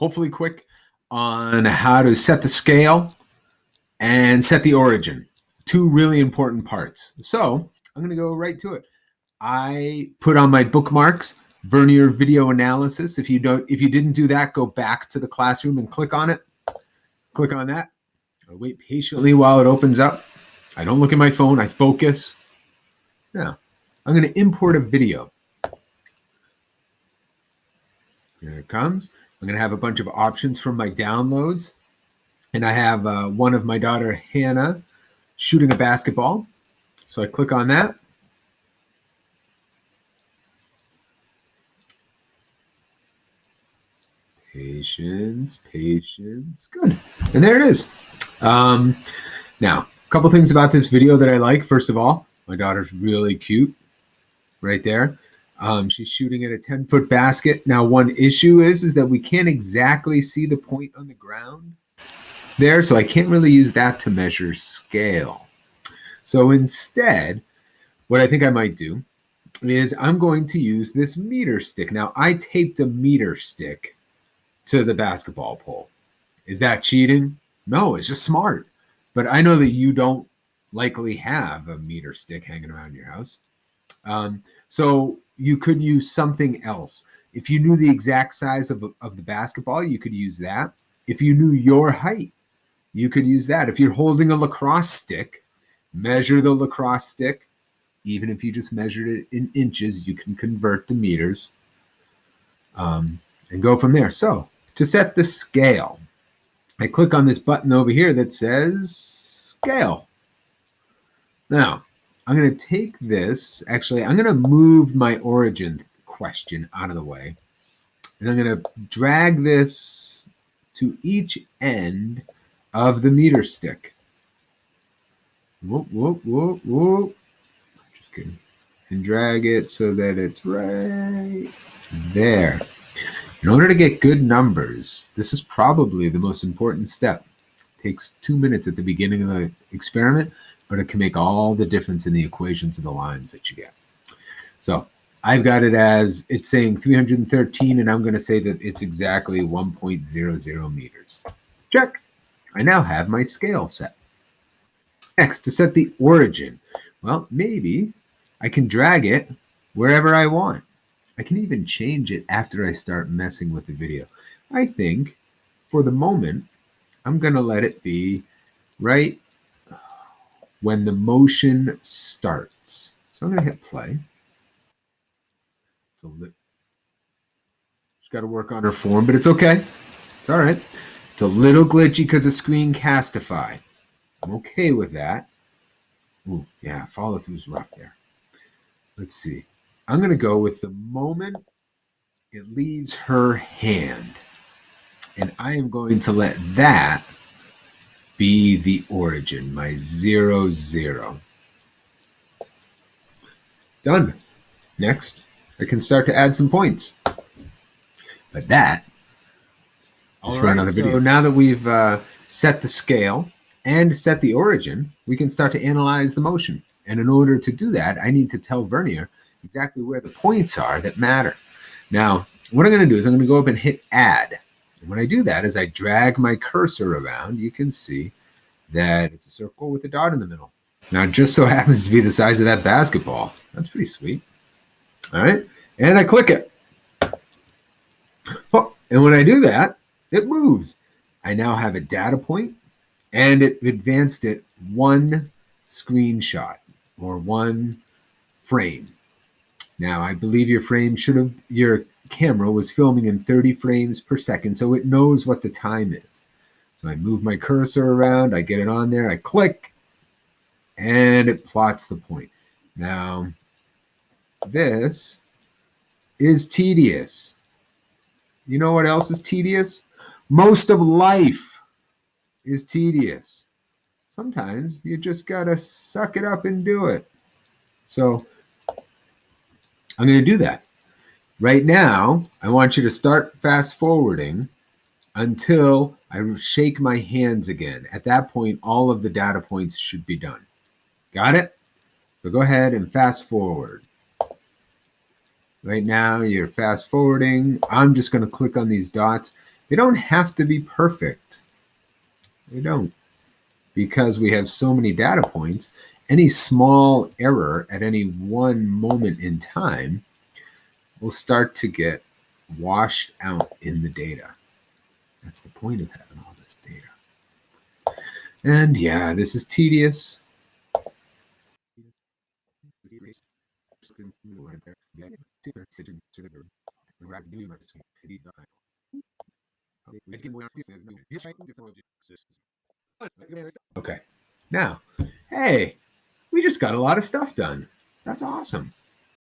hopefully quick, on how to set the scale and set the origin. Two really important parts. So I'm going to go right to it. I put on my bookmarks, Vernier video analysis. If you didn't do that, go back to the classroom and click on it. Click on that. I wait patiently while it opens up. I don't look at my phone. I focus. Now, I'm going to import a video. Here it comes. I'm going to have a bunch of options from my downloads. And I have one of my daughter, Hannah, shooting a basketball. So I click on that. Patience. Good. And there it is. Now, a couple things about this video that I like. First of all, my daughter's really cute right there. She's shooting at a 10-foot basket. Now, one issue is that we can't exactly see the point on the ground there, so I can't really use that to measure scale. So instead, what I think I might do is I'm going to use this meter stick. Now, I taped a meter stick to the basketball pole. Is that cheating? No, it's just smart. But I know that you don't likely have a meter stick hanging around your house. So you could use something else. If you knew the exact size of the basketball, you could use that. If you knew your height, you could use that. If you're holding a lacrosse stick, measure the lacrosse stick. Even if you just measured it in inches, you can convert to meters and go from there. So to set the scale, I click on this button over here that says scale. Now, I'm going to take this. Actually, I'm going to move my origin question out of the way. And I'm going to drag this to each end of the meter stick. Whoop. Just kidding. And drag it so that it's right there. In order to get good numbers, this is probably the most important step. It takes 2 minutes at the beginning of the experiment, but it can make all the difference in the equations of the lines that you get. So I've got it as it's saying 313, and I'm going to say that it's exactly 1.00 meters. Check. I now have my scale set. Next, to set the origin. Well, maybe I can drag it wherever I want. I can even change it after I start messing with the video. I think, for the moment, I'm going to let it be right when the motion starts. So I'm going to hit play. She's got to work on her form, but it's okay. It's all right. It's a little glitchy because of Screencastify. I'm okay with that. Ooh, yeah, follow through's rough there. Let's see. I'm going to go with the moment it leaves her hand. And I am going to let that be the origin, my 0, 0. Done. Next, I can start to add some points. But that is for another video. So now that we've set the scale and set the origin, we can start to analyze the motion. And in order to do that, I need to tell Vernier exactly where the points are that matter. Now, what I'm going to do is I'm going to go up and hit add. And when I do that, as I drag my cursor around, you can see that it's a circle with a dot in the middle. Now, it just so happens to be the size of that basketball. That's pretty sweet. All right. And I click it. Oh, and when I do that, it moves. I now have a data point, and it advanced it one screenshot or one frame. Now, I believe your camera was filming in 30 frames per second, so it knows what the time is. So I move my cursor around, I get it on there, I click, and it plots the point. Now, this is tedious. You know what else is tedious? Most of life is tedious. Sometimes you just gotta suck it up and do it. So I'm going to do that. Right now, I want you to start fast forwarding until I shake my hands again. At that point, all of the data points should be done. Got it? So go ahead and fast forward. Right now, you're fast forwarding. I'm just going to click on these dots. They don't have to be perfect. They don't. Because we have so many data points, any small error at any one moment in time will start to get washed out in the data. That's the point of having all this data. And yeah, this is tedious. Okay. Now, hey, we just got a lot of stuff done. That's awesome.